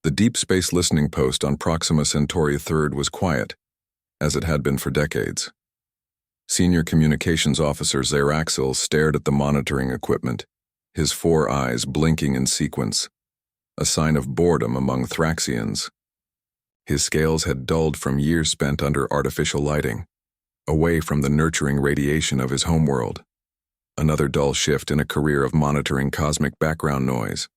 The deep space listening post on Proxima Centauri 3rd was quiet, as it had been for decades. Senior Communications Officer Zaraxil stared at the monitoring equipment, his 4 eyes blinking in sequence, a sign of boredom among Thraxians. His scales had dulled from years spent under artificial lighting, away from the nurturing radiation of his homeworld. Another dull shift in a career of monitoring cosmic background noise.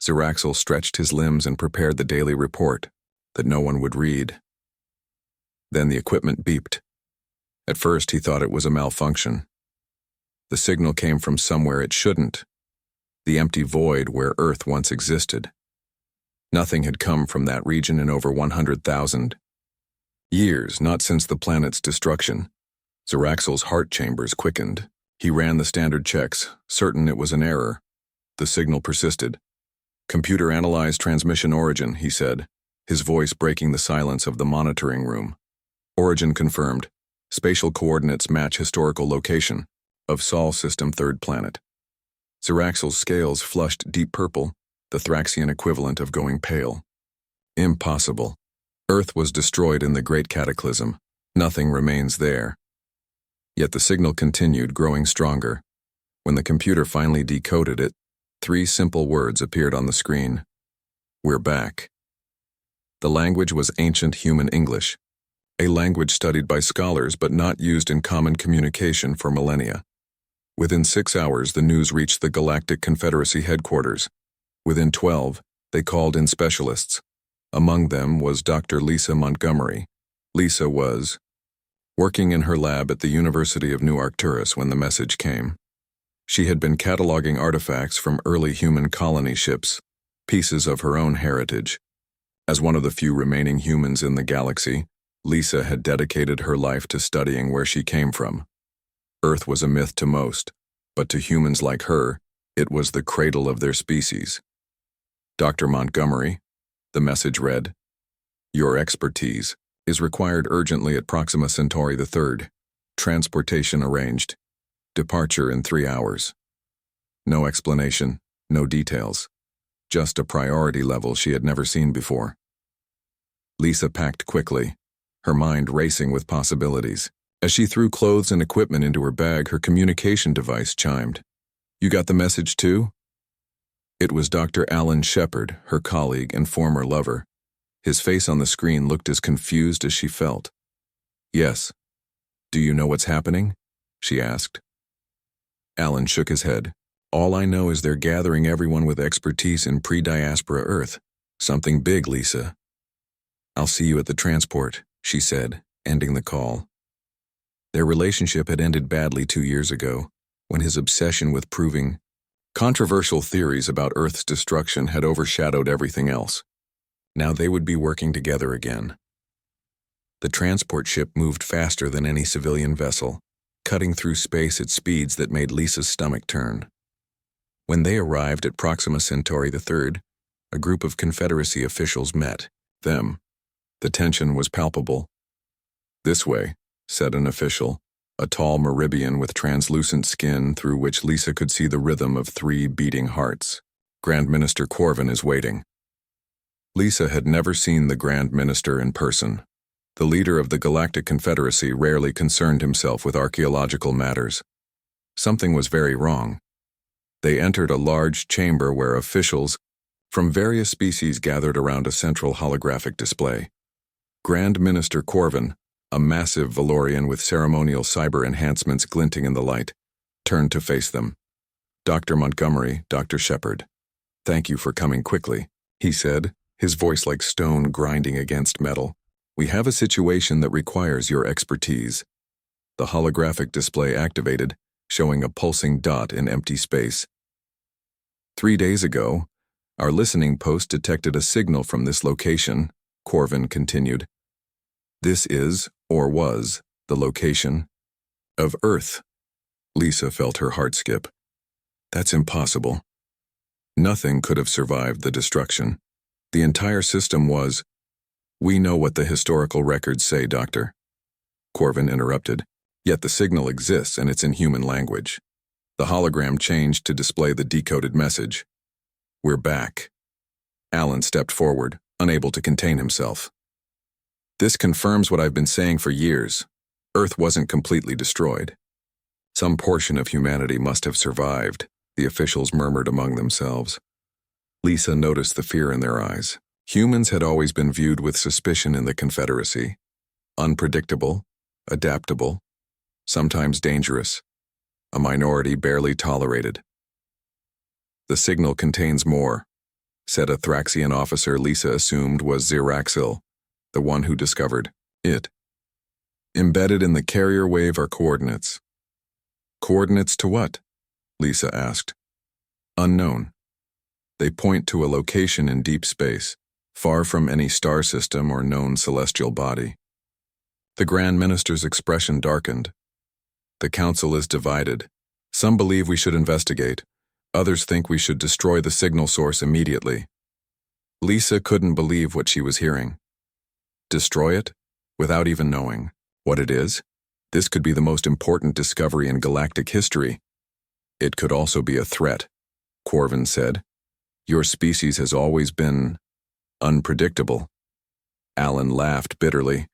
Zaraxil stretched his limbs and prepared the daily report that no one would read. Then the equipment beeped. At first he thought it was a malfunction. The signal came from somewhere it shouldn't, the empty void where Earth once existed. Nothing had come from that region in over 100,000 years, not since the planet's destruction. Zaraxil's heart chambers quickened. He ran the standard checks, certain it was an error. The signal persisted. "Computer analyzed transmission origin," he said, his voice breaking the silence of the monitoring room. "Origin confirmed. Spatial coordinates match historical location of Sol System 3rd planet." Zaraxil's scales flushed deep purple, the Thraxian equivalent of going pale. Impossible. Earth was destroyed in the Great Cataclysm. Nothing remains there. Yet the signal continued, growing stronger. When the computer finally decoded it, 3 simple words appeared on the screen. "We're back." The language was ancient human English, a language studied by scholars but not used in common communication for millennia. Within 6 hours, the news reached the Galactic Confederacy headquarters. Within 12, they called in specialists. Among them was Dr. Lisa Montgomery. Lisa was working in her lab at the University of New Arcturus when the message came. She had been cataloging artifacts from early human colony ships, pieces of her own heritage. As one of the few remaining humans in the galaxy, Lisa had dedicated her life to studying where she came from. Earth was a myth to most, but to humans like her, it was the cradle of their species. "Dr. Montgomery," the message read, "your expertise is required urgently at Proxima Centauri 3rd. Transportation arranged. Departure in 3 hours." No explanation, no details. Just a priority level she had never seen before. Lisa packed quickly, her mind racing with possibilities. As she threw clothes and equipment into her bag, her communication device chimed. "You got the message too?" It was Dr. Alan Shepard, her colleague and former lover. His face on the screen looked as confused as she felt. "Yes. Do you know what's happening?" she asked. Alan shook his head. "All I know is they're gathering everyone with expertise in pre-diaspora Earth. Something big, Lisa." "I'll see you at the transport," she said, ending the call. Their relationship had ended badly 2 years ago, when his obsession with proving controversial theories about Earth's destruction had overshadowed everything else. Now they would be working together again. The transport ship moved faster than any civilian vessel, cutting through space at speeds that made Lisa's stomach turn. When they arrived at Proxima Centauri 3rd, a group of Confederacy officials met them. The tension was palpable. "This way," said an official, a tall Meribian with translucent skin through which Lisa could see the rhythm of 3 beating hearts. "Grand Minister Corvin is waiting." Lisa had never seen the Grand Minister in person. The leader of the Galactic Confederacy rarely concerned himself with archaeological matters. Something was very wrong. They entered a large chamber where officials from various species gathered around a central holographic display. Grand Minister Corvin, a massive Valorian with ceremonial cyber enhancements glinting in the light, turned to face them. "Dr. Montgomery, Dr. Shepard, thank you for coming quickly," he said, his voice like stone grinding against metal. "We have a situation that requires your expertise." The holographic display activated, showing a pulsing dot in empty space. 3 days ago, our listening post detected a signal from this location, Corvin continued. "This is, or was, the location of Earth." Lisa felt her heart skip. That's impossible. Nothing could have survived the destruction. The entire system was... "We know what the historical records say, Doctor," Corvin interrupted. "Yet the signal exists and it's in human language." The hologram changed to display the decoded message. "We're back." Alan stepped forward, unable to contain himself. This confirms what I've been saying for years. Earth wasn't completely destroyed. Some portion of humanity must have survived, the officials murmured among themselves. Lisa noticed the fear in their eyes. Humans had always been viewed with suspicion in the Confederacy. Unpredictable, adaptable, sometimes dangerous, a minority barely tolerated. The signal contains more, said a Thraxian officer Lisa assumed was Ziraxil, the one who discovered it. Embedded in the carrier wave are coordinates. Coordinates to what? Lisa asked. Unknown. They point to a location in deep space, far from any star system or known celestial body. The Grand Minister's expression darkened. The council is divided. Some believe we should investigate. Others think we should destroy the signal source immediately. Lisa couldn't believe what she was hearing. Destroy it? Without even knowing what it is? This could be the most important discovery in galactic history. It could also be a threat, Corvin said. Your species has always been unpredictable. Alan laughed bitterly.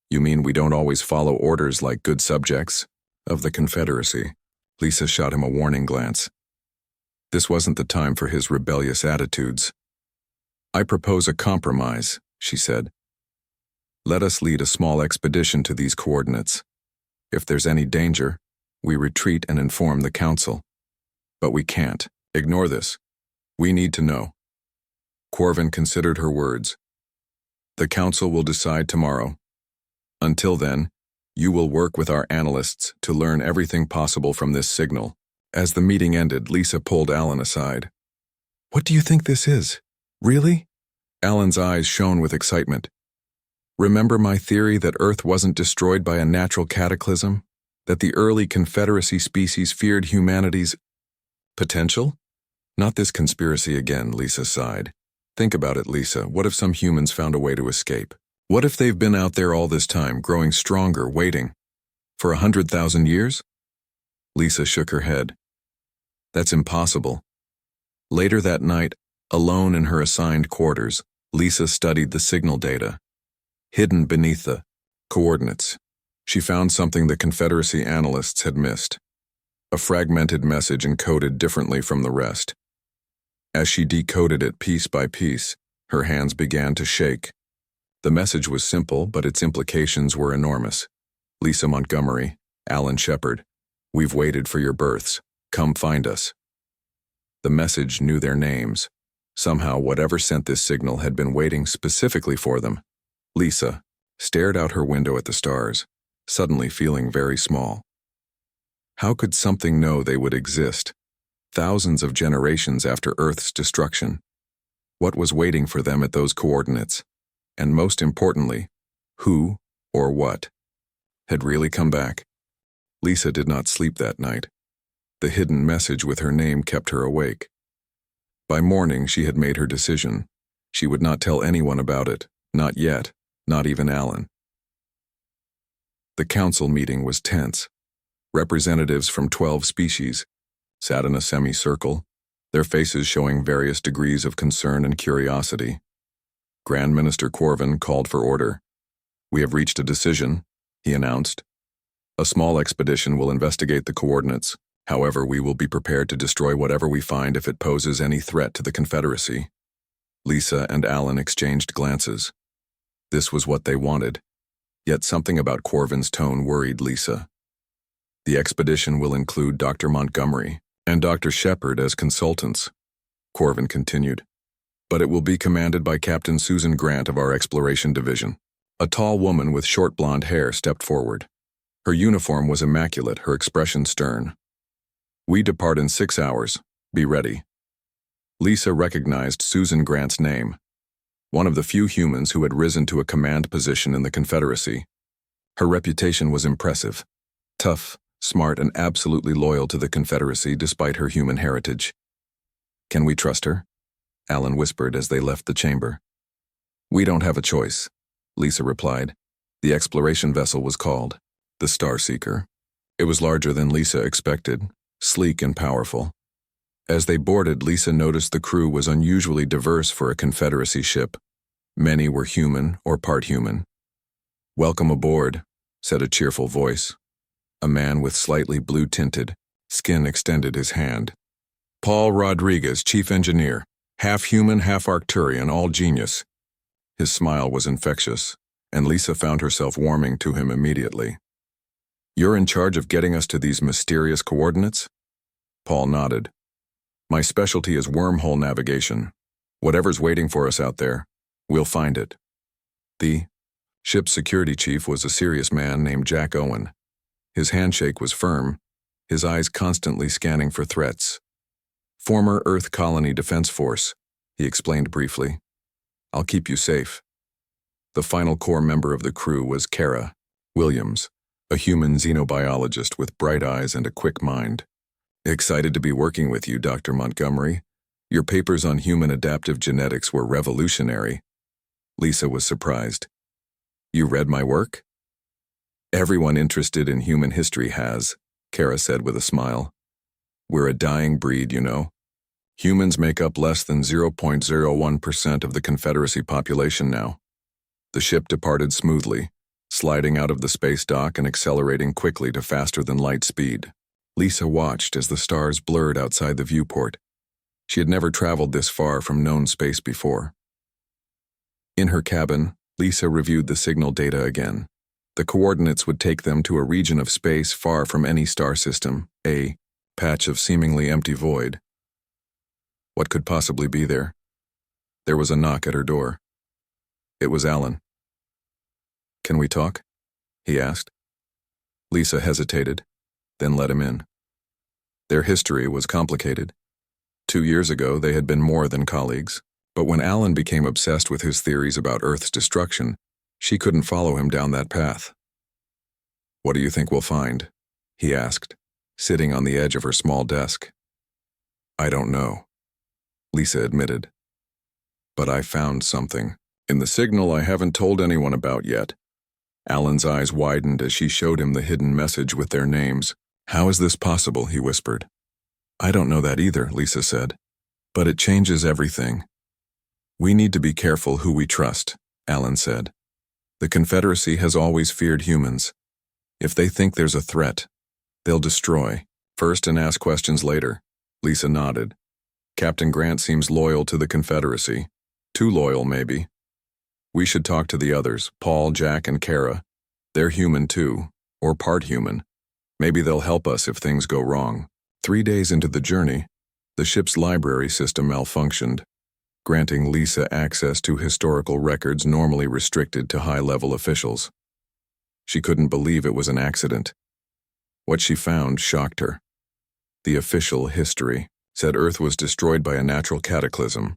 You mean we don't always follow orders like good subjects of the Confederacy? Lisa shot him a warning glance. This wasn't the time for his rebellious attitudes. I propose a compromise, she said. Let us lead a small expedition to these coordinates. If there's any danger, we retreat and inform the council. But we can't. Ignore this. We need to know. Corvin considered her words. The council will decide tomorrow. Until then, you will work with our analysts to learn everything possible from this signal. As the meeting ended, Lisa pulled Alan aside. What do you think this is? Really? Alan's eyes shone with excitement. Remember my theory that Earth wasn't destroyed by a natural cataclysm? That the early Confederacy species feared humanity's potential? Not this conspiracy again, Lisa sighed. Think about it, Lisa. What if some humans found a way to escape? What if they've been out there all this time, growing stronger, waiting? For 100,000 years? Lisa shook her head. That's impossible. Later that night, alone in her assigned quarters, Lisa studied the signal data. Hidden beneath the coordinates, she found something the Confederacy analysts had missed. A fragmented message encoded differently from the rest. As she decoded it piece by piece, her hands began to shake. The message was simple, but its implications were enormous. Lisa Montgomery, Alan Shepard, we've waited for your births. Come find us. The message knew their names. Somehow, whatever sent this signal had been waiting specifically for them. Lisa stared out her window at the stars, suddenly feeling very small. How could something know they would exist, thousands of generations after Earth's destruction? What was waiting for them at those coordinates? And most importantly, who or what had really come back? Lisa did not sleep that night. The hidden message with her name kept her awake. By morning, she had made her decision. She would not tell anyone about it, not yet, not even Alan. The council meeting was tense. Representatives from 12 species sat in a semicircle, their faces showing various degrees of concern and curiosity. Grand Minister Corvin called for order. We have reached a decision, he announced. A small expedition will investigate the coordinates. However, we will be prepared to destroy whatever we find if it poses any threat to the Confederacy. Lisa and Alan exchanged glances. This was what they wanted. Yet something about Corvin's tone worried Lisa. The expedition will include Dr. Montgomery and Dr. Shepard as consultants, Corvin continued. But it will be commanded by Captain Susan Grant of our Exploration Division. A tall woman with short blonde hair stepped forward. Her uniform was immaculate, her expression stern. We depart in 6 hours. Be ready. Lisa recognized Susan Grant's name, one of the few humans who had risen to a command position in the Confederacy. Her reputation was impressive. Tough, smart, and absolutely loyal to the Confederacy despite her human heritage. Can we trust her? Alan whispered as they left the chamber. We don't have a choice, Lisa replied. The exploration vessel was called the Starseeker. It was larger than Lisa expected, sleek and powerful. As they boarded, Lisa noticed the crew was unusually diverse for a Confederacy ship. Many were human or part human. "Welcome aboard," said a cheerful voice. A man with slightly blue-tinted skin extended his hand. "Paul Rodriguez, chief engineer, half human, half Arcturian, all genius." His smile was infectious, and Lisa found herself warming to him immediately. "You're in charge of getting us to these mysterious coordinates?" Paul nodded. "My specialty is wormhole navigation. Whatever's waiting for us out there, we'll find it." The ship's security chief was a serious man named Jack Owen. His handshake was firm, his eyes constantly scanning for threats. "Former Earth Colony Defense Force," he explained briefly. "I'll keep you safe." The final core member of the crew was Kara Williams, a human xenobiologist with bright eyes and a quick mind. "Excited to be working with you, Dr. Montgomery. Your papers on human adaptive genetics were revolutionary." Lisa was surprised. "You read my work?" "Everyone interested in human history has," Kara said with a smile. "We're a dying breed, you know. Humans make up less than 0.01% of the Confederacy population now." The ship departed smoothly, sliding out of the space dock and accelerating quickly to faster-than-light speed. Lisa watched as the stars blurred outside the viewport. She had never traveled this far from known space before. In her cabin, Lisa reviewed the signal data again. The coordinates would take them to a region of space far from any star system, a patch of seemingly empty void. What could possibly be there? There was a knock at her door. It was Alan. "Can we talk?" he asked. Lisa hesitated, then let him in. Their history was complicated. 2 years ago, they had been more than colleagues, but when Alan became obsessed with his theories about Earth's destruction, she couldn't follow him down that path. "What do you think we'll find?" he asked, sitting on the edge of her small desk. "I don't know," Lisa admitted. "But I found something in the signal I haven't told anyone about yet." Alan's eyes widened as she showed him the hidden message with their names. "How is this possible?" he whispered. "I don't know that either," Lisa said. "But it changes everything." "We need to be careful who we trust," Alan said. "The Confederacy has always feared humans. If they think there's a threat, they'll destroy first and ask questions later." Lisa nodded. "Captain Grant seems loyal to the Confederacy. Too loyal, maybe. We should talk to the others, Paul, Jack, and Kara. They're human too, or part human. Maybe they'll help us if things go wrong." 3 days into the journey, the ship's library system malfunctioned, granting Lisa access to historical records normally restricted to high-level officials. She couldn't believe it was an accident. What she found shocked her. The official history said Earth was destroyed by a natural cataclysm,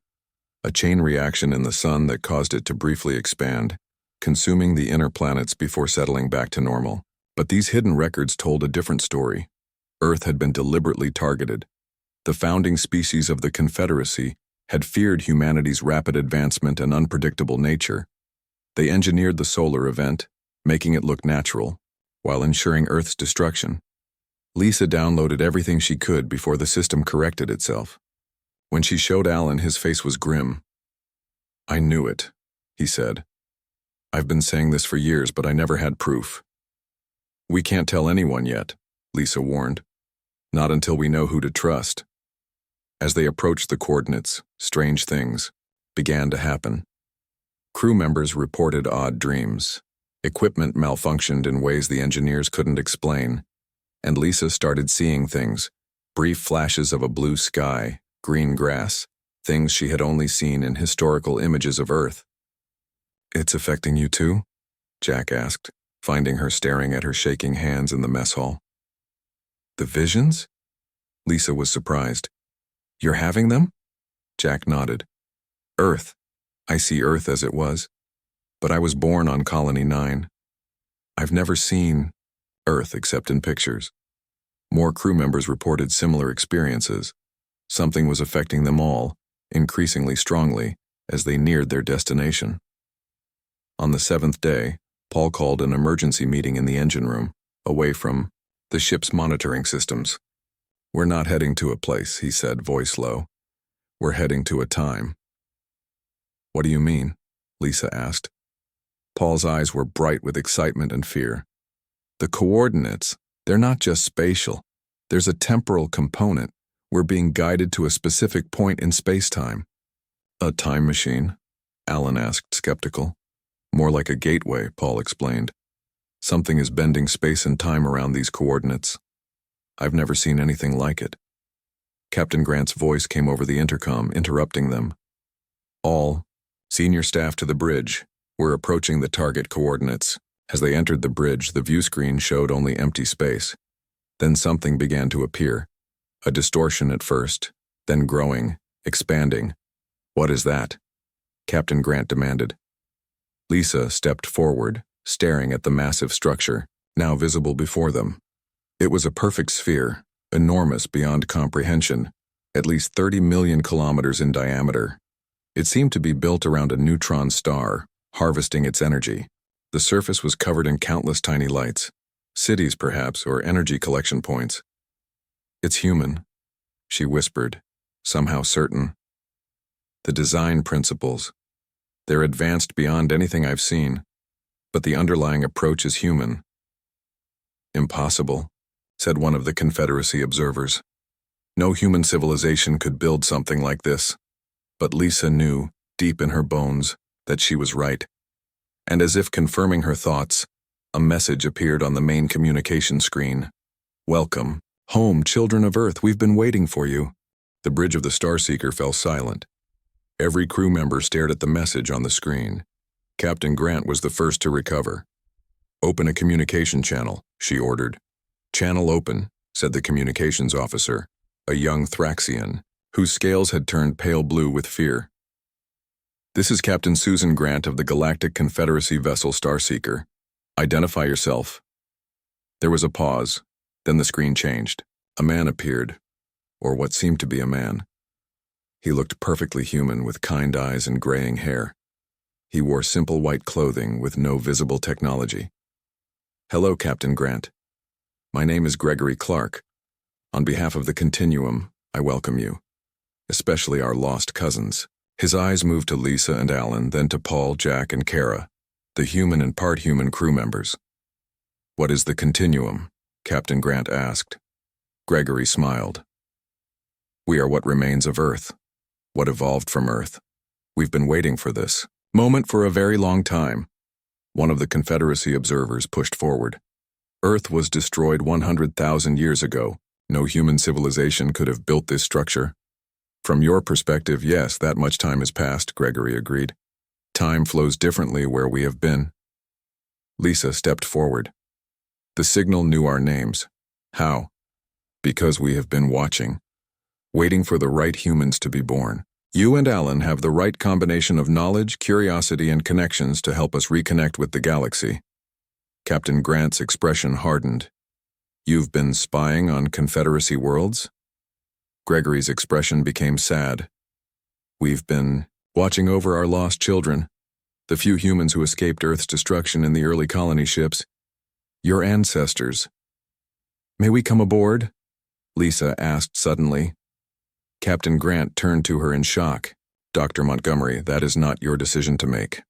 a chain reaction in the sun that caused it to briefly expand, consuming the inner planets before settling back to normal. But these hidden records told a different story. Earth had been deliberately targeted. The founding species of the Confederacy had feared humanity's rapid advancement and unpredictable nature. They engineered the solar event, making it look natural, while ensuring Earth's destruction. Lisa downloaded everything she could before the system corrected itself. When she showed Alan, his face was grim. "I knew it," he said. "I've been saying this for years, but I never had proof." "We can't tell anyone yet," Lisa warned. "Not until we know who to trust." As they approached the coordinates, strange things began to happen. Crew members reported odd dreams. Equipment malfunctioned in ways the engineers couldn't explain. And Lisa started seeing things, brief flashes of a blue sky, green grass, things she had only seen in historical images of Earth. "It's affecting you too?" Jack asked, finding her staring at her shaking hands in the mess hall. "The visions?" Lisa was surprised. "You're having them?" Jack nodded. "Earth. I see Earth as it was. But I was born on Colony 9. I've never seen Earth except in pictures." More crew members reported similar experiences. Something was affecting them all, increasingly strongly, as they neared their destination. On the 7th day, Paul called an emergency meeting in the engine room, away from the ship's monitoring systems. We're not heading to a place, he said, voice low. We're heading to a time. What do you mean? Lisa asked. Paul's eyes were bright with excitement and fear. The coordinates, they're not just spatial. There's a temporal component. We're being guided to a specific point in space-time. A time machine? Alan asked, skeptical. More like a gateway, Paul explained. Something is bending space and time around these coordinates. I've never seen anything like it. Captain Grant's voice came over the intercom, interrupting them. All senior staff to the bridge. We're approaching the target coordinates. As they entered the bridge, the view screen showed only empty space. Then something began to appear. A distortion at first, then growing, expanding. What is that? Captain Grant demanded. Lisa stepped forward, staring at the massive structure, now visible before them. It was a perfect sphere, enormous beyond comprehension, at least 30 million kilometers in diameter. It seemed to be built around a neutron star, harvesting its energy. The surface was covered in countless tiny lights, cities perhaps, or energy collection points. It's human, she whispered, somehow certain. The design principles. They're advanced beyond anything I've seen, but the underlying approach is human. Impossible, said one of the Confederacy observers. No human civilization could build something like this. But Lisa knew, deep in her bones, that she was right. And as if confirming her thoughts, a message appeared on the main communication screen. Welcome, home, children of Earth, we've been waiting for you. The bridge of the Starseeker fell silent. Every crew member stared at the message on the screen. Captain Grant was the first to recover. Open a communication channel, she ordered. Channel open, said the communications officer, a young Thraxian, whose scales had turned pale blue with fear. This is Captain Susan Grant of the Galactic Confederacy vessel Starseeker. Identify yourself. There was a pause, then the screen changed. A man appeared, or what seemed to be a man. He looked perfectly human with kind eyes and graying hair. He wore simple white clothing with no visible technology. Hello, Captain Grant. My name is Gregory Clark. On behalf of the Continuum, I welcome you, especially our lost cousins. His eyes moved to Lisa and Alan, then to Paul, Jack, and Kara, the human and part human crew members. What is the Continuum? Captain Grant asked. Gregory smiled. We are what remains of Earth, what evolved from Earth. We've been waiting for this moment for a very long time. One of the Confederacy observers pushed forward. Earth was destroyed 100,000 years ago. No human civilization could have built this structure. From your perspective, yes, that much time has passed, Gregory agreed. Time flows differently where we have been. Lisa stepped forward. The signal knew our names. How? Because we have been watching, waiting for the right humans to be born. You and Alan have the right combination of knowledge, curiosity, and connections to help us reconnect with the galaxy. Captain Grant's expression hardened. You've been spying on Confederacy worlds? Gregory's expression became sad. We've been watching over our lost children, the few humans who escaped Earth's destruction in the early colony ships. Your ancestors. May we come aboard? Lisa asked suddenly. Captain Grant turned to her in shock. Dr. Montgomery, that is not your decision to make.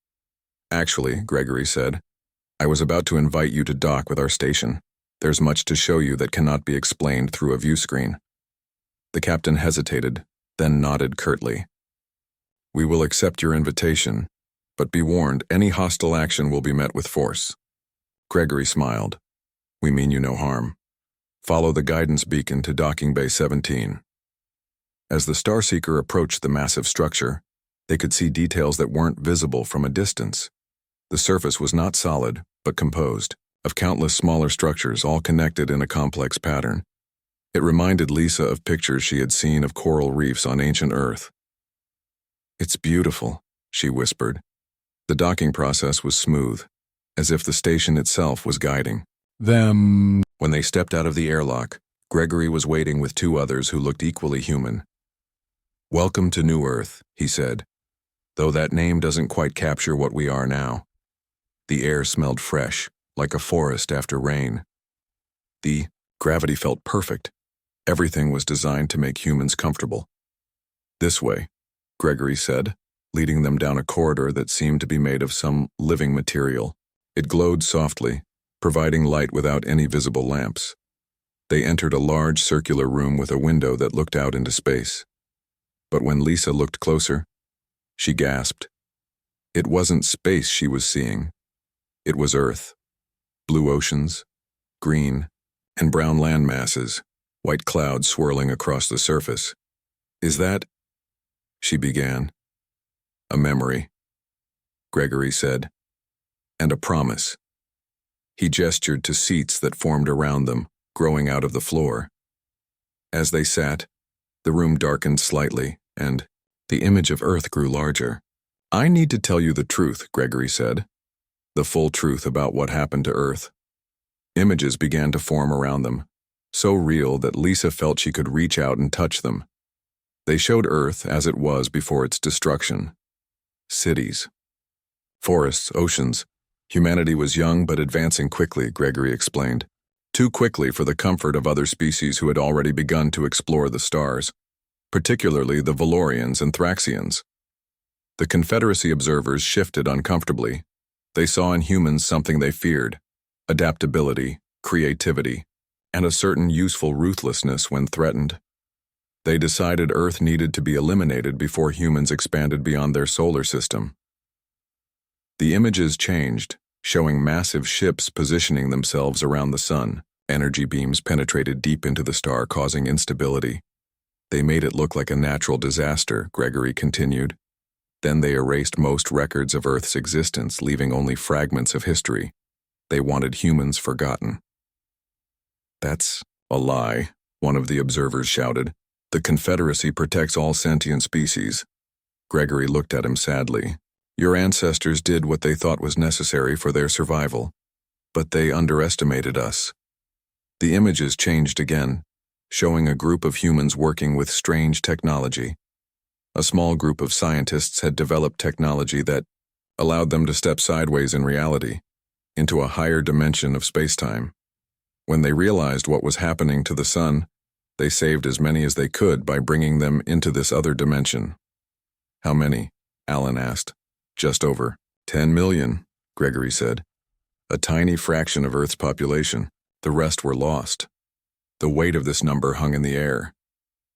Actually, Gregory said, I was about to invite you to dock with our station. There's much to show you that cannot be explained through a view screen. The captain hesitated, then nodded curtly. We will accept your invitation, but be warned, any hostile action will be met with force. Gregory smiled. We mean you no harm. Follow the guidance beacon to docking bay 17. As the Starseeker approached the massive structure, they could see details that weren't visible from a distance. The surface was not solid, but composed of countless smaller structures all connected in a complex pattern. It reminded Lisa of pictures she had seen of coral reefs on ancient Earth. It's beautiful, she whispered. The docking process was smooth, as if the station itself was guiding them. When they stepped out of the airlock, Gregory was waiting with two others who looked equally human. Welcome to New Earth, he said, though that name doesn't quite capture what we are now. The air smelled fresh, like a forest after rain. The gravity felt perfect. Everything was designed to make humans comfortable. "This way," Gregory said, leading them down a corridor that seemed to be made of some living material. It glowed softly, providing light without any visible lamps. They entered a large circular room with a window that looked out into space. But when Lisa looked closer, she gasped. It wasn't space she was seeing. It was Earth. Blue oceans, green, and brown land masses, white clouds swirling across the surface. "Is that?" she began. "A memory," Gregory said, "and a promise." He gestured to seats that formed around them, growing out of the floor. As they sat, the room darkened slightly, and the image of Earth grew larger. "I need to tell you the truth," Gregory said. "The full truth about what happened to Earth." Images began to form around them, so real that Lisa felt she could reach out and touch them. They showed Earth as it was before its destruction. Cities, forests, oceans. Humanity was young but advancing quickly, Gregory explained. Too quickly for the comfort of other species who had already begun to explore the stars, particularly the Valorians and Thraxians. The Confederacy observers shifted uncomfortably. They saw in humans something they feared: adaptability, creativity, and a certain useful ruthlessness when threatened. They decided Earth needed to be eliminated before humans expanded beyond their solar system. The images changed, showing massive ships positioning themselves around the sun. Energy beams penetrated deep into the star, causing instability. They made it look like a natural disaster, Gregory continued. Then they erased most records of Earth's existence, leaving only fragments of history. They wanted humans forgotten. "That's a lie," one of the observers shouted. "The Confederacy protects all sentient species." Gregory looked at him sadly. "Your ancestors did what they thought was necessary for their survival, but they underestimated us." The images changed again, showing a group of humans working with strange technology. A small group of scientists had developed technology that allowed them to step sideways in reality, into a higher dimension of spacetime. When they realized what was happening to the sun, they saved as many as they could by bringing them into this other dimension. "How many?" Alan asked. "Just over 10 million, Gregory said. "A tiny fraction of Earth's population. The rest were lost." The weight of this number hung in the air.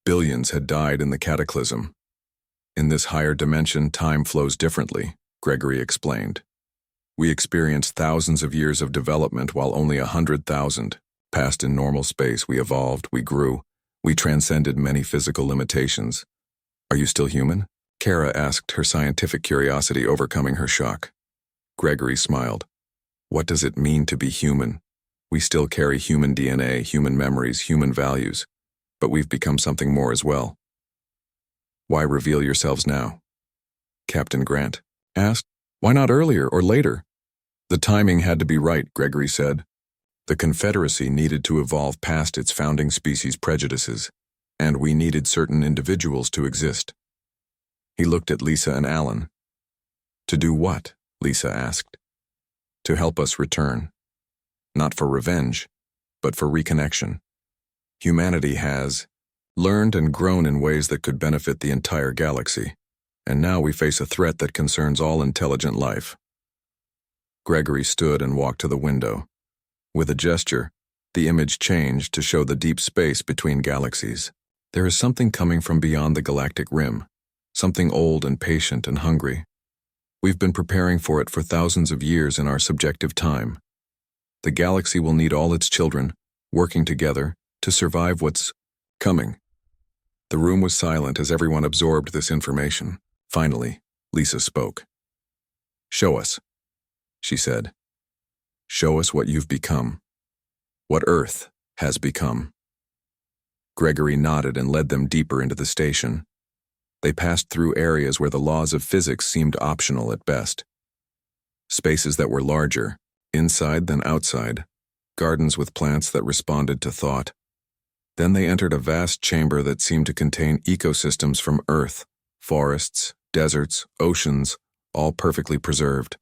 Billions had died in the cataclysm. "In this higher dimension, time flows differently," Gregory explained. "We experienced thousands of years of development while only 100,000 passed in normal space. We evolved, we grew, we transcended many physical limitations." "Are you still human?" Kara asked, her scientific curiosity overcoming her shock. Gregory smiled. "What does it mean to be human? We still carry human DNA, human memories, human values, but we've become something more as well." "Why reveal yourselves now?" Captain Grant asked. "Why not earlier or later?" "The timing had to be right," Gregory said. "The Confederacy needed to evolve past its founding species prejudices, and we needed certain individuals to exist." He looked at Lisa and Alan. "To do what?" Lisa asked. "To help us return. Not for revenge, but for reconnection. Humanity has learned and grown in ways that could benefit the entire galaxy, and now we face a threat that concerns all intelligent life." Gregory stood and walked to the window. With a gesture, the image changed to show the deep space between galaxies. "There is something coming from beyond the galactic rim, something old and patient and hungry. We've been preparing for it for thousands of years in our subjective time. The galaxy will need all its children, working together, to survive what's coming." The room was silent as everyone absorbed this information. Finally, Lisa spoke. "Show us," she said. "Show us what you've become. What Earth has become." Gregory nodded and led them deeper into the station. They passed through areas where the laws of physics seemed optional at best. Spaces that were larger, inside than outside, gardens with plants that responded to thought. Then they entered a vast chamber that seemed to contain ecosystems from Earth, forests, deserts, oceans, all perfectly preserved.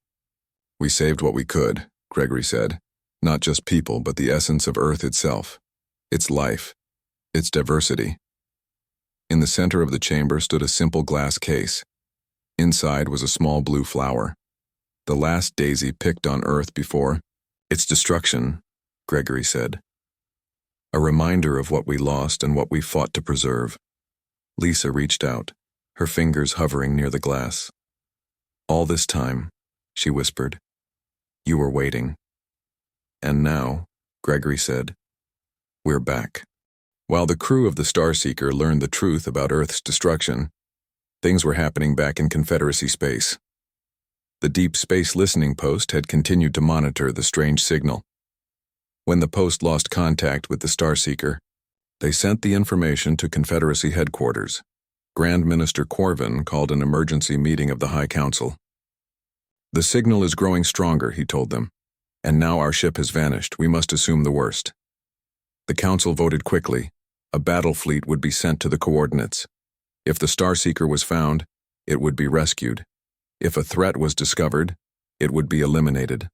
"We saved what we could," Gregory said. "Not just people, but the essence of Earth itself. Its life, Its diversity. In the center of the chamber stood a simple glass case. Inside was a small blue flower, the last daisy picked on Earth before its destruction, Gregory said. A reminder of what we lost and what we fought to preserve. Lisa reached out, her fingers hovering near the glass. All this time, she whispered, you were waiting. And now, Gregory said, we're back. While the crew of the Starseeker learned the truth about Earth's destruction, things were happening back in Confederacy space. The Deep Space Listening Post had continued to monitor the strange signal. When the post lost contact with the Starseeker, they sent the information to Confederacy headquarters. Grand Minister Corvin called an emergency meeting of the High Council. The signal is growing stronger, he told them, and now our ship has vanished. We must assume the worst. The Council voted quickly. A battle fleet would be sent to the coordinates. If the Starseeker was found, it would be rescued. If a threat was discovered, it would be eliminated.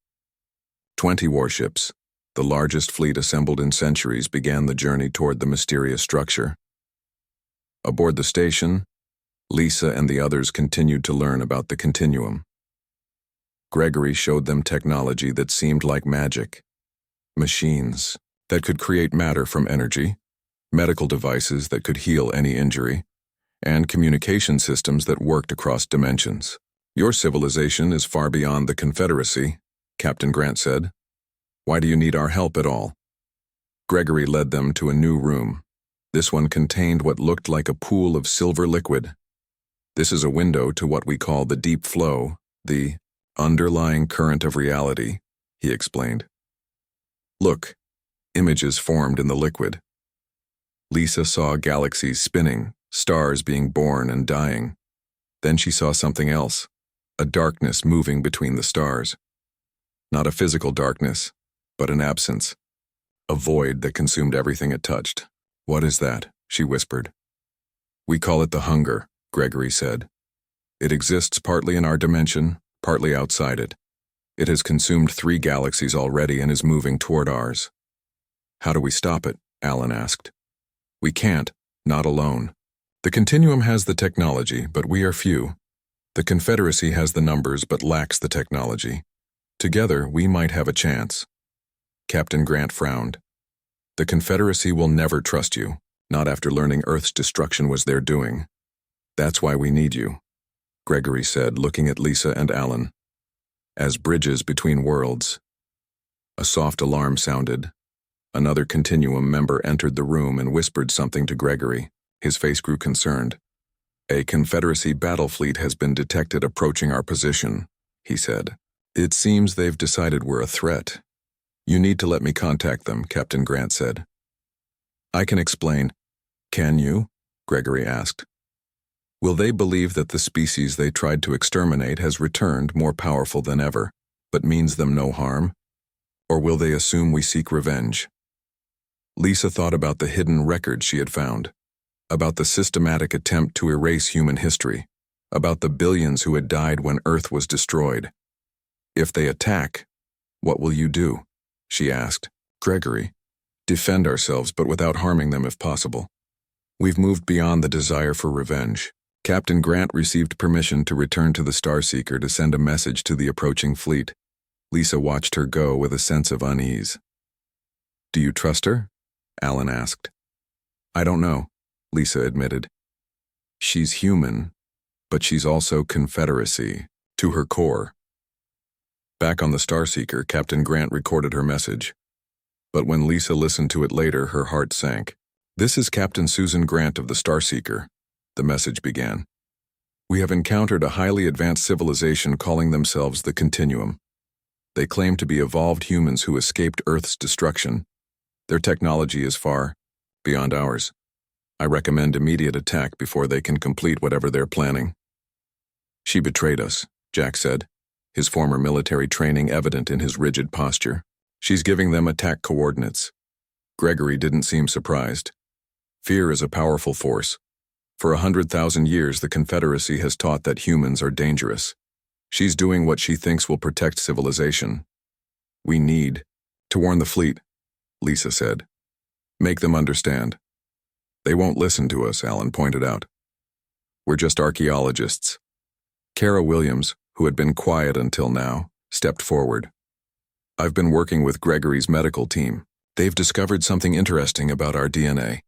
20 warships, the largest fleet assembled in centuries, began the journey toward the mysterious structure. Aboard the station, Lisa and the others continued to learn about the continuum. Gregory showed them technology that seemed like magic. Machines that could create matter from energy, medical devices that could heal any injury, and communication systems that worked across dimensions. Your civilization is far beyond the Confederacy, Captain Grant said. Why do you need our help at all? Gregory led them to a new room. This one contained what looked like a pool of silver liquid. This is a window to what we call the deep flow, the underlying current of reality, he explained. Look, images formed in the liquid. Lisa saw galaxies spinning, stars being born and dying. Then she saw something else, a darkness moving between the stars. Not a physical darkness, but an absence, a void that consumed everything it touched. What is that? She whispered. We call it the hunger, Gregory said. It exists partly in our dimension, partly outside it. It has consumed 3 galaxies already and is moving toward ours. How do we stop it? Alan asked. We can't, not alone. The continuum has the technology, but we are few. The Confederacy has the numbers but lacks the technology. Together, we might have a chance. Captain Grant frowned. The Confederacy will never trust you, not after learning Earth's destruction was their doing. That's why we need you, Gregory said, looking at Lisa and Alan. As bridges between worlds. A soft alarm sounded. Another Continuum member entered the room and whispered something to Gregory. His face grew concerned. A Confederacy battle fleet has been detected approaching our position, he said. It seems they've decided we're a threat. You need to let me contact them, Captain Grant said. I can explain. Can you? Gregory asked. Will they believe that the species they tried to exterminate has returned more powerful than ever, but means them no harm? Or will they assume we seek revenge? Lisa thought about the hidden records she had found, about the systematic attempt to erase human history, about the billions who had died when Earth was destroyed. If they attack, what will you do? She asked. Gregory, defend ourselves but without harming them if possible. We've moved beyond the desire for revenge. Captain Grant received permission to return to the Starseeker to send a message to the approaching fleet. Lisa watched her go with a sense of unease. Do you trust her? Alan asked. I don't know, Lisa admitted. She's human, but she's also Confederacy, to her core. Back on the Starseeker, Captain Grant recorded her message. But when Lisa listened to it later, her heart sank. This is Captain Susan Grant of the Starseeker, the message began. We have encountered a highly advanced civilization calling themselves the Continuum. They claim to be evolved humans who escaped Earth's destruction. Their technology is far beyond ours. I recommend immediate attack before they can complete whatever they're planning. She betrayed us, Jack said, his former military training evident in his rigid posture. She's giving them attack coordinates. Gregory didn't seem surprised. Fear is a powerful force. For 100,000 years, the Confederacy has taught that humans are dangerous. She's doing what she thinks will protect civilization. We need to warn the fleet, Lisa said. Make them understand. They won't listen to us, Alan pointed out. We're just archaeologists. Kara Williams, who had been quiet until now, stepped forward. I've been working with Gregory's medical team. They've discovered something interesting about our DNA.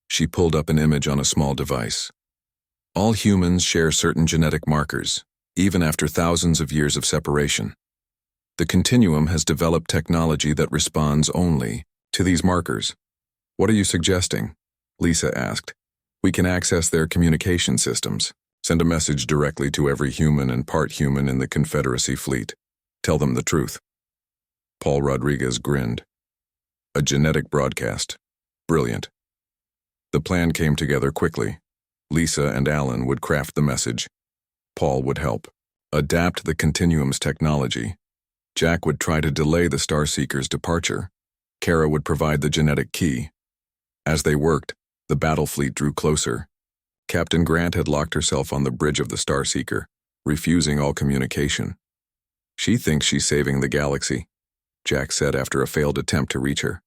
She pulled up an image on a small device. All humans share certain genetic markers, even after thousands of years of separation. The Continuum has developed technology that responds only to these markers. What are you suggesting? Lisa asked. We can access their communication systems, send a message directly to every human and part human in the Confederacy fleet. Tell them the truth. Paul Rodriguez grinned. A genetic broadcast. Brilliant. The plan came together quickly. Lisa and Alan would craft the message. Paul would help adapt the Continuum's technology. Jack would try to delay the Starseeker's departure. Kara would provide the genetic key. As they worked, the battle fleet drew closer. Captain Grant had locked herself on the bridge of the Starseeker, refusing all communication. She thinks she's saving the galaxy, Jack said after a failed attempt to reach her.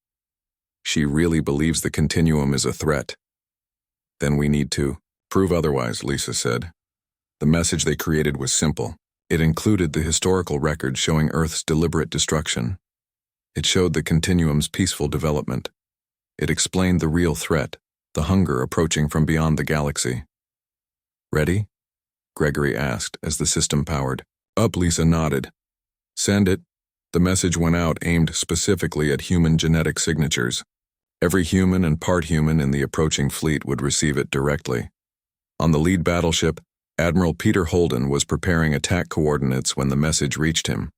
She really believes the Continuum is a threat. Then we need to prove otherwise, Lisa said. The message they created was simple. It included the historical record showing Earth's deliberate destruction. It showed the Continuum's peaceful development. It explained the real threat, the hunger approaching from beyond the galaxy. Ready? Gregory asked as the system powered. Up, Lisa nodded. Send it. The message went out aimed specifically at human genetic signatures. Every human and part human in the approaching fleet would receive it directly. On the lead battleship, Admiral Peter Holden was preparing attack coordinates when the message reached him.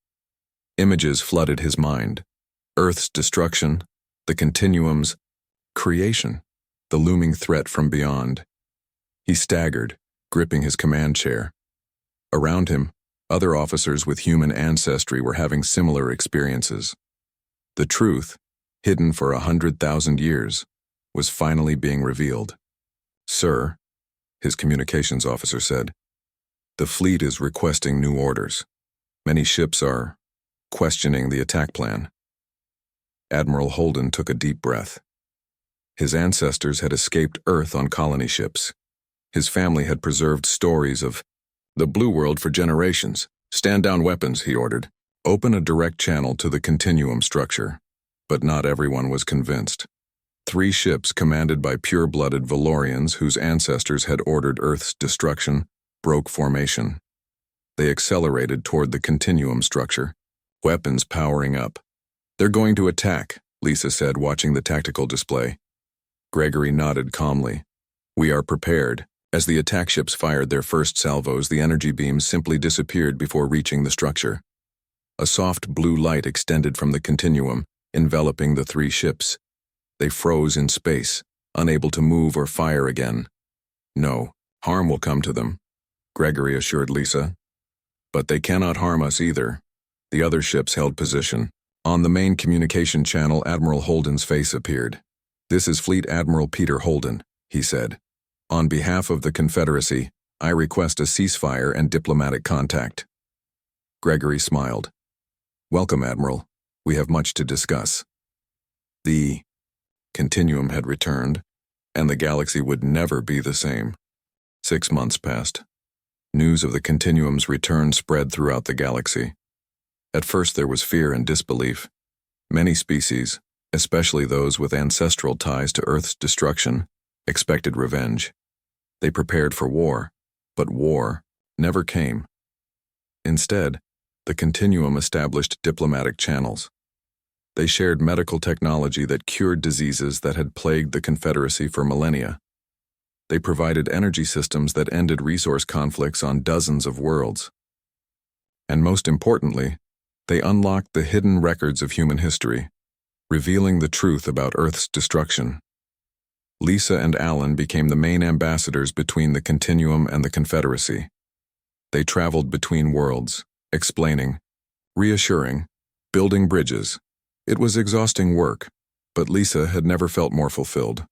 Images flooded his mind. Earth's destruction, the Continuum's creation, the looming threat from beyond. He staggered, gripping his command chair. Around him, other officers with human ancestry were having similar experiences. The truth, hidden for 100,000 years, was finally being revealed. Sir, his communications officer said, the fleet is requesting new orders. Many ships are questioning the attack plan. Admiral Holden took a deep breath. His ancestors had escaped Earth on colony ships. His family had preserved stories of the Blue World for generations. Stand down weapons, he ordered. Open a direct channel to the Continuum structure. But not everyone was convinced. 3 ships commanded by pure-blooded Valorians whose ancestors had ordered Earth's destruction broke formation. They accelerated toward the Continuum structure, weapons powering up. They're going to attack, Lisa said, watching the tactical display. Gregory nodded calmly. We are prepared. As the attack ships fired their first salvos, the energy beams simply disappeared before reaching the structure. A soft blue light extended from the Continuum, enveloping the 3 ships. They froze in space, unable to move or fire again. No, harm will come to them, Gregory assured Lisa. But they cannot harm us either. The other ships held position. On the main communication channel, Admiral Holden's face appeared. This is Fleet Admiral Peter Holden, he said. On behalf of the Confederacy, I request a ceasefire and diplomatic contact. Gregory smiled. Welcome, Admiral. We have much to discuss. The Continuum had returned, and the galaxy would never be the same. 6 months passed. News of the Continuum's return spread throughout the galaxy. At first there was fear and disbelief. Many species, especially those with ancestral ties to Earth's destruction, expected revenge. They prepared for war, but war never came. Instead, the Continuum established diplomatic channels. They shared medical technology that cured diseases that had plagued the Confederacy for millennia. They provided energy systems that ended resource conflicts on dozens of worlds. And most importantly, they unlocked the hidden records of human history, revealing the truth about Earth's destruction. Lisa and Alan became the main ambassadors between the Continuum and the Confederacy. They traveled between worlds, explaining, reassuring, building bridges. It was exhausting work, but Lisa had never felt more fulfilled.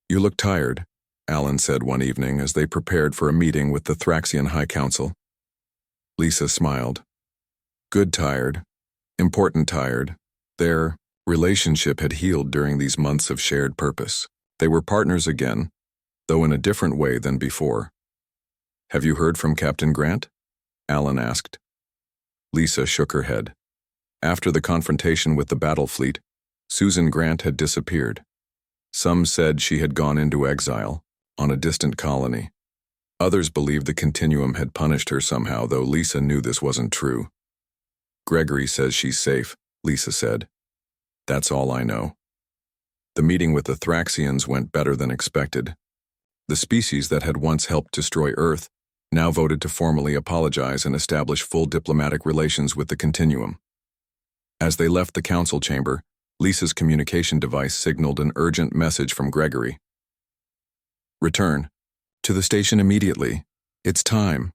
You look tired, Alan said one evening as they prepared for a meeting with the Thraxian High Council. Lisa smiled. Good tired, important tired. Their relationship had healed during these months of shared purpose. They were partners again, though in a different way than before. "Have you heard from Captain Grant?" Alan asked. Lisa shook her head. After the confrontation with the battle fleet, Susan Grant had disappeared. Some said she had gone into exile, on a distant colony. Others believed the Continuum had punished her somehow, though Lisa knew this wasn't true. "Gregory says she's safe," Lisa said. "That's all I know." The meeting with the Thraxians went better than expected. The species that had once helped destroy Earth now voted to formally apologize and establish full diplomatic relations with the Continuum. As they left the council chamber, Lisa's communication device signaled an urgent message from Gregory. "Return to the station immediately. It's time."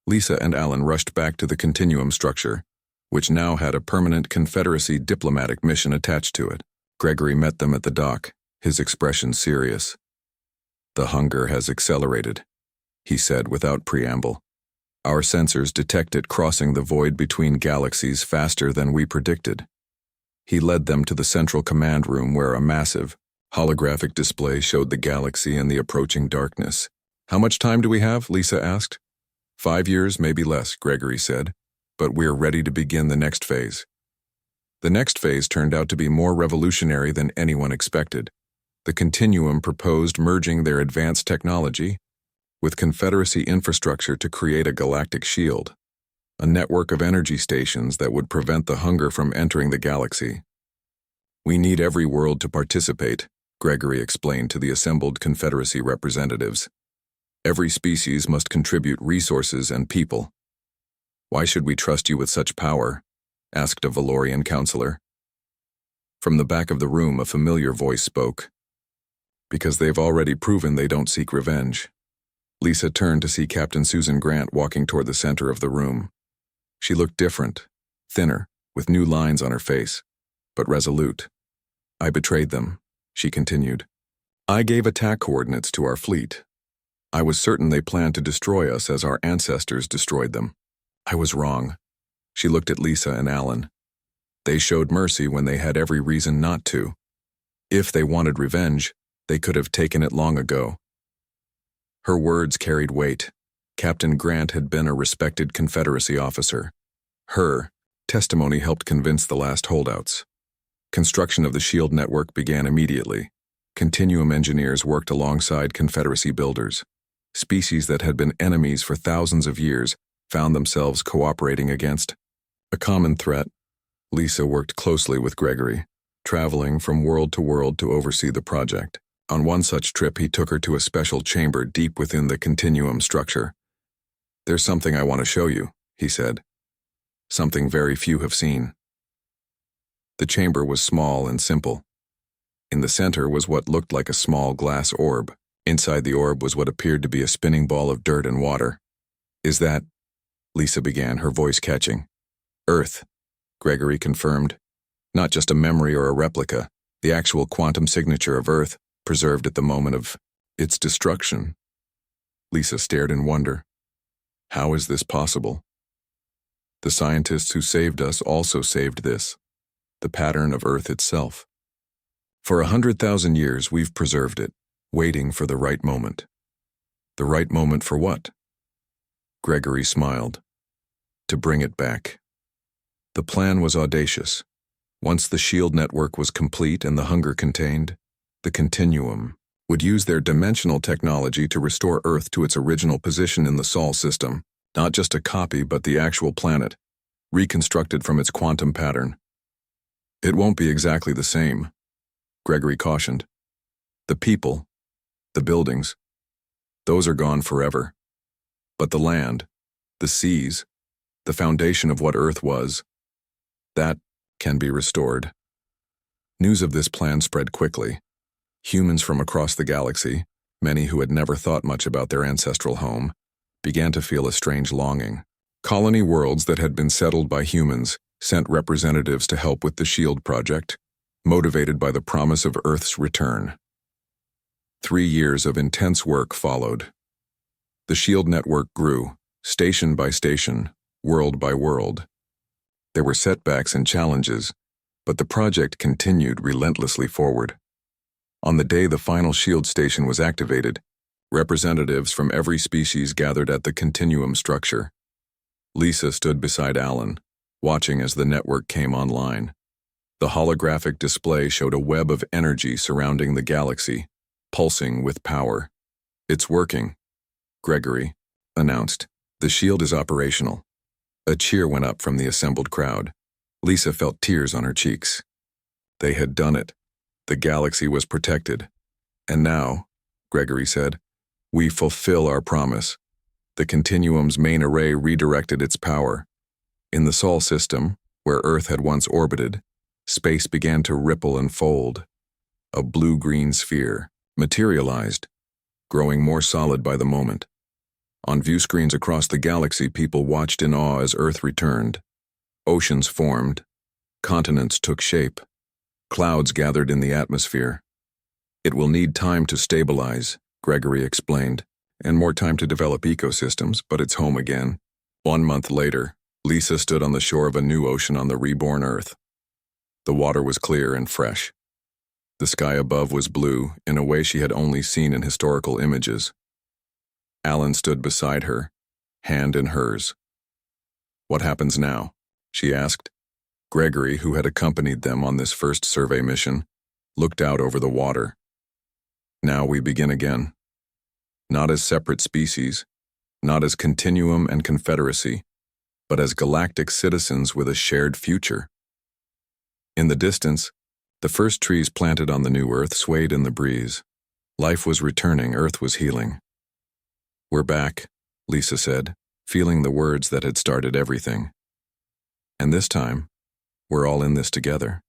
Lisa and Alan rushed back to the Continuum structure, which now had a permanent Confederacy diplomatic mission attached to it. Gregory met them at the dock, his expression serious. "The hunger has accelerated," he said without preamble. "Our sensors detect it crossing the void between galaxies faster than we predicted." He led them to the central command room where a massive, holographic display showed the galaxy and the approaching darkness. "How much time do we have?" Lisa asked. 5 years, maybe less," Gregory said, "but we're ready to begin the next phase." The next phase turned out to be more revolutionary than anyone expected. The Continuum proposed merging their advanced technology with Confederacy infrastructure to create a galactic shield, a network of energy stations that would prevent the hunger from entering the galaxy. "We need every world to participate," Gregory explained to the assembled Confederacy representatives. "Every species must contribute resources and people." "Why should we trust you with such power?" asked a Valorian counselor. From the back of the room, a familiar voice spoke. "Because they've already proven they don't seek revenge." Lisa turned to see Captain Susan Grant walking toward the center of the room. She looked different, thinner, with new lines on her face, but resolute. "I betrayed them," she continued. "I gave attack coordinates to our fleet. I was certain they planned to destroy us as our ancestors destroyed them. I was wrong." She looked at Lisa and Alan. "They showed mercy when they had every reason not to. If they wanted revenge, they could have taken it long ago." Her words carried weight. Captain Grant had been a respected Confederacy officer. Her testimony helped convince the last holdouts. Construction of the shield network began immediately. Continuum engineers worked alongside Confederacy builders. Species that had been enemies for thousands of years found themselves cooperating against a common threat. Lisa worked closely with Gregory, traveling from world to oversee the project. On one such trip, he took her to a special chamber deep within the Continuum structure. "There's something I want to show you," he said. "Something very few have seen." The chamber was small and simple. In the center was what looked like a small glass orb. Inside the orb was what appeared to be a spinning ball of dirt and water. "Is that—" Lisa began, her voice catching. "Earth," Gregory confirmed. "Not just a memory or a replica, the actual quantum signature of Earth, preserved at the moment of its destruction." Lisa stared in wonder. "How is this possible?" "The scientists who saved us also saved this, the pattern of Earth itself. For 100,000 years we've preserved it, waiting for the right moment." "The right moment for what?" Gregory smiled. "To bring it back." The plan was audacious. Once the shield network was complete and the hunger contained, the Continuum would use their dimensional technology to restore Earth to its original position in the Sol system, not just a copy but the actual planet, reconstructed from its quantum pattern. "It won't be exactly the same," Gregory cautioned. "The people, the buildings, those are gone forever. But the land, the seas, the foundation of what Earth was, that can be restored." News of this plan spread quickly. Humans from across the galaxy, many who had never thought much about their ancestral home, began to feel a strange longing. Colony worlds that had been settled by humans sent representatives to help with the SHIELD project, motivated by the promise of Earth's return. 3 years of intense work followed. The SHIELD network grew, station by station, world by world. There were setbacks and challenges, but the project continued relentlessly forward. On the day the final shield station was activated, representatives from every species gathered at the continuum structure. Lisa stood beside Alan, watching as the network came online. The holographic display showed a web of energy surrounding the galaxy, pulsing with power. "It's working," Gregory announced. "The shield is operational." A cheer went up from the assembled crowd. Lisa felt tears on her cheeks. They had done it. The galaxy was protected. "And now," Gregory said, "we fulfill our promise." The Continuum's main array redirected its power. In the Sol system, where Earth had once orbited, space began to ripple and fold. A blue-green sphere materialized, growing more solid by the moment. On view screens across the galaxy, people watched in awe as Earth returned. Oceans formed, continents took shape, clouds gathered in the atmosphere. "It will need time to stabilize," Gregory explained, "and more time to develop ecosystems, but it's home again." 1 month later, Lisa stood on the shore of a new ocean on the reborn Earth. The water was clear and fresh. The sky above was blue in a way she had only seen in historical images. Alan stood beside her, hand in hers. "What happens now?" she asked. Gregory, who had accompanied them on this first survey mission, looked out over the water. "Now we begin again. Not as separate species, not as continuum and confederacy, but as galactic citizens with a shared future." In the distance, the first trees planted on the new Earth swayed in the breeze. Life was returning, Earth was healing. "We're back," Lisa said, feeling the words that had started everything. "And this time, we're all in this together."